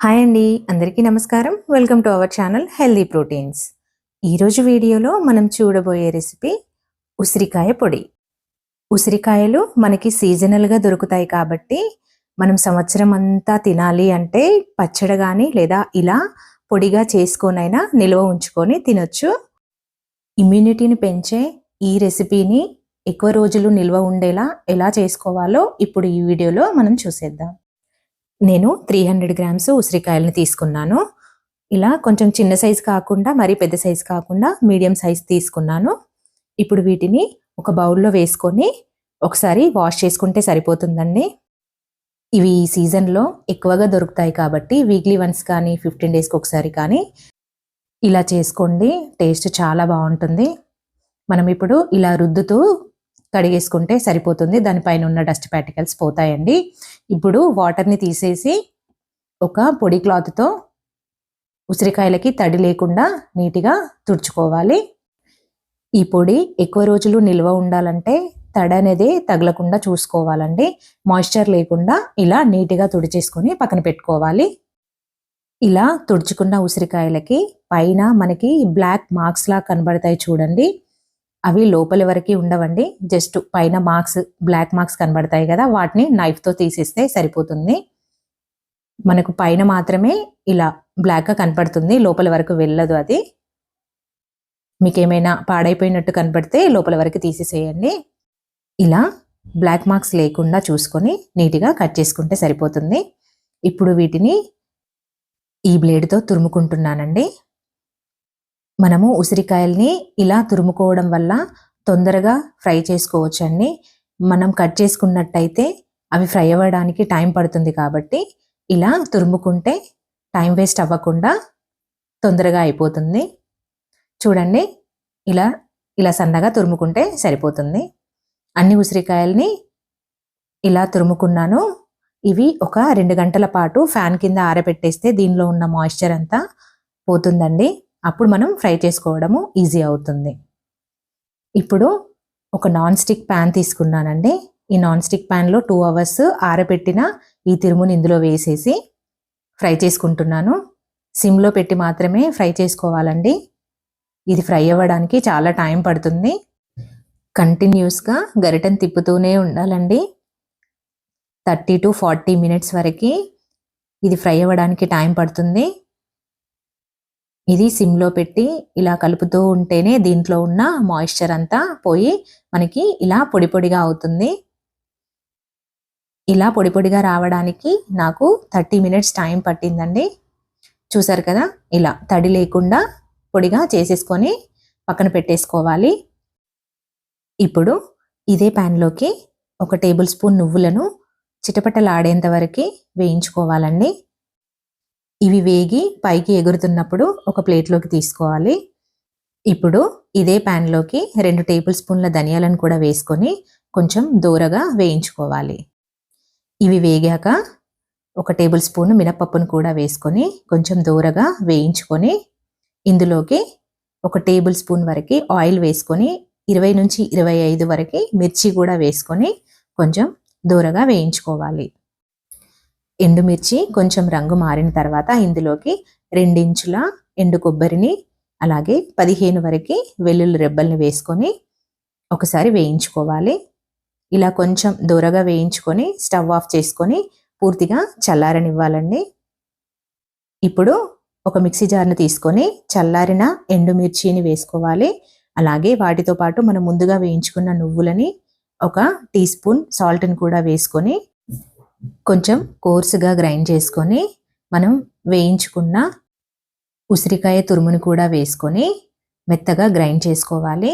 Hi అండి, అందరికీ నమస్కారం. Welcome to our channel healthy proteins. ఈరోజు వీడియోలో మనం చూడబోయే రెసిపీ ఉసిరికాయ పొడి. ఉసిరికాయలు మనకి సీజనల్గా దొరుకుతాయి కాబట్టి మనం సంవత్సరం అంతా తినాలి అంటే పచ్చడి కానీ లేదా ఇలా పొడిగా చేసుకోనైనా నిల్వ ఉంచుకొని తినొచ్చు. ఇమ్యూనిటీని పెంచే ఈ రెసిపీని ఎక్కువ రోజులు నిల్వ ఉండేలా ఎలా చేసుకోవాలో ఇప్పుడు ఈ వీడియోలో మనం చూసేద్దాం. నేను 300 గ్రామ్స్ ఉసిరికాయలను తీసుకున్నాను. ఇలా కొంచెం చిన్న సైజు కాకుండా మరీ పెద్ద సైజు కాకుండా మీడియం సైజు తీసుకున్నాను. ఇప్పుడు వీటిని ఒక బౌల్లో వేసుకొని ఒకసారి వాష్ చేసుకుంటే సరిపోతుందండి. ఇవి ఈ సీజన్లో ఎక్కువగా దొరుకుతాయి కాబట్టి వీక్లీ వన్స్ కానీ 15 డేస్కి ఒకసారి కానీ ఇలా చేసుకోండి. టేస్ట్ చాలా బాగుంటుంది. మనం ఇప్పుడు ఇలా రుద్దుతూ కడిగేసుకుంటే సరిపోతుంది. దానిపైన ఉన్న డస్ట్ పార్టికల్స్ పోతాయండి. ఇప్పుడు వాటర్ని తీసేసి ఒక పొడి క్లాత్తో ఉసిరికాయలకి తడి లేకుండా నీట్గా తుడుచుకోవాలి. ఈ పొడి ఎక్కువ రోజులు నిల్వ ఉండాలంటే తడి అనేది తగలకుండా చూసుకోవాలండి. మాయిశ్చర్ లేకుండా ఇలా నీట్గా తుడిచేసుకొని పక్కన పెట్టుకోవాలి. ఇలా తుడుచుకున్న ఉసిరికాయలకి పైన మనకి బ్లాక్ మార్క్స్ లా కనబడతాయి చూడండి. అవి లోపలి వరకు ఉండవండి. జస్ట్ పైన మార్క్స్, బ్లాక్ మార్క్స్ కనబడతాయి కదా, వాటిని నైఫ్తో తీసేస్తే సరిపోతుంది. మనకు పైన మాత్రమే ఇలా బ్లాక్గా కనపడుతుంది, లోపల వరకు వెళ్ళదు. అది మీకు ఏమైనా పాడైపోయినట్టు కనపడితే లోపల వరకు తీసేసేయండి. ఇలా బ్లాక్ మార్క్స్ లేకుండా చూసుకొని నీట్గా కట్ చేసుకుంటే సరిపోతుంది. ఇప్పుడు వీటిని ఈ బ్లేడ్తో తురుముకుంటున్నానండి. మనము ఉసిరికాయల్ని ఇలా తురుముకోవడం వల్ల తొందరగా ఫ్రై చేసుకోవచ్చండి. మనం కట్ చేసుకున్నట్టయితే అవి ఫ్రై అవ్వడానికి టైం పడుతుంది కాబట్టి ఇలా తురుముకుంటే టైం వేస్ట్ అవ్వకుండా తొందరగా అయిపోతుంది. చూడండి, ఇలా ఇలా సన్నగా తురుముకుంటే సరిపోతుంది. అన్ని ఉసిరికాయల్ని ఇలా తురుముకున్నాను. ఇవి ఒక 2 గంటల పాటు ఫ్యాన్ కింద ఆరబెట్టేస్తే దీనిలో ఉన్న మాయిశ్చర్ అంతా పోతుందండి. అప్పుడు మనం ఫ్రై చేసుకోవడము ఈజీ అవుతుంది. ఇప్పుడు ఒక నాన్ స్టిక్ ప్యాన్ తీసుకున్నానండి. ఈ నాన్ స్టిక్ ప్యాన్లో 2 అవర్స్ ఆరబెట్టిన ఈ తిరుముని ఇందులో వేసేసి ఫ్రై చేసుకుంటున్నాను. సిమ్లో పెట్టి మాత్రమే ఫ్రై చేసుకోవాలండి. ఇది ఫ్రై అవ్వడానికి చాలా టైం పడుతుంది. కంటిన్యూస్గా గరిటెను తిప్పుతూనే ఉండాలండి. 30 to 40 మినిట్స్ వరకు ఇది ఫ్రై అవ్వడానికి టైం పడుతుంది. ఇది సిమ్లో పెట్టి ఇలా కలుపుతూ ఉంటేనే దీంట్లో ఉన్న మాయిశ్చర్ అంతా పోయి మనకి ఇలా పొడి పొడిగా అవుతుంది. ఇలా పొడి పొడిగా రావడానికి నాకు 30 మినిట్స్ టైం పట్టిందండి. చూసారు కదా, ఇలా తడి లేకుండా పొడిగా చేసేసుకొని పక్కన పెట్టేసుకోవాలి. ఇప్పుడు ఇదే ప్యాన్లోకి 1 టేబుల్ స్పూన్ నువ్వులను చిటపటలాడేంత వరకు వేయించుకోవాలండి. ఇవి వేగి పైకి ఎగురుతున్నప్పుడు ఒక ప్లేట్లోకి తీసుకోవాలి. ఇప్పుడు ఇదే ప్యాన్లోకి 2 టేబుల్ స్పూన్ల ధనియాలను కూడా వేసుకొని కొంచెం దూరగా వేయించుకోవాలి. ఇవి వేగాక 1 టేబుల్ స్పూన్ మినపప్పును కూడా వేసుకొని కొంచెం దూరగా వేయించుకొని ఇందులోకి 1 టేబుల్ స్పూన్ వరకు ఆయిల్ వేసుకొని 20 నుంచి 25 వరకు మిర్చి కూడా వేసుకొని కొంచెం దూరగా వేయించుకోవాలి. ఎండుమిర్చి కొంచెం రంగు మారిన తర్వాత ఇందులోకి 2 ఇంచుల ఎండు కొబ్బరిని అలాగే 15 వరకు వెల్లుల్లి రెబ్బల్ని వేసుకొని ఒకసారి వేయించుకోవాలి. ఇలా కొంచెం దూరగా వేయించుకొని స్టవ్ ఆఫ్ చేసుకొని పూర్తిగా చల్లారనివ్వాలండి. ఇప్పుడు ఒక మిక్సీ జార్ని తీసుకొని చల్లారిన ఎండుమిర్చిని వేసుకోవాలి. అలాగే వాటితో పాటు మనం ముందుగా వేయించుకున్న నువ్వులని 1 టీ స్పూన్ సాల్ట్ని కూడా వేసుకొని కొంచెం కోర్సుగా గ్రైండ్ చేసుకొని మనం వేయించుకున్న ఉసిరికాయ తురుముని కూడా వేసుకొని మెత్తగా గ్రైండ్ చేసుకోవాలి.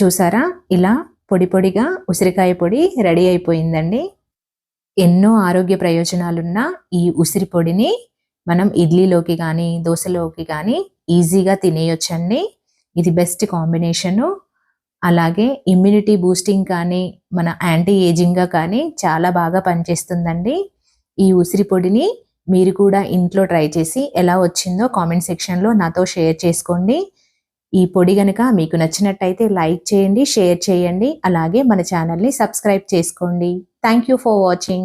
చూసారా, ఇలా పొడి పొడిగా ఉసిరికాయ పొడి రెడీ అయిపోయిందండి. ఎన్నో ఆరోగ్య ప్రయోజనాలున్న ఈ ఉసిరి పొడిని మనం ఇడ్లీలోకి కానీ దోశలోకి కానీ ఈజీగా తినేయొచ్చండి. ఇది బెస్ట్ కాంబినేషను. అలాగే ఇమ్యూనిటీ బూస్టింగ్ కానీ మన యాంటీ ఏజింగ్గా కానీ చాలా బాగా పనిచేస్తుందండి. ఈ ఉసిరి పొడిని మీరు కూడా ఇంట్లో ట్రై చేసి ఎలా వచ్చిందో కామెంట్ సెక్షన్లో నాతో షేర్ చేసుకోండి. ఈ పొడి గనుక మీకు నచ్చినట్టయితే లైక్ చేయండి, షేర్ చేయండి. అలాగే మన ఛానల్ని సబ్స్క్రైబ్ చేసుకోండి. Thank you for watching.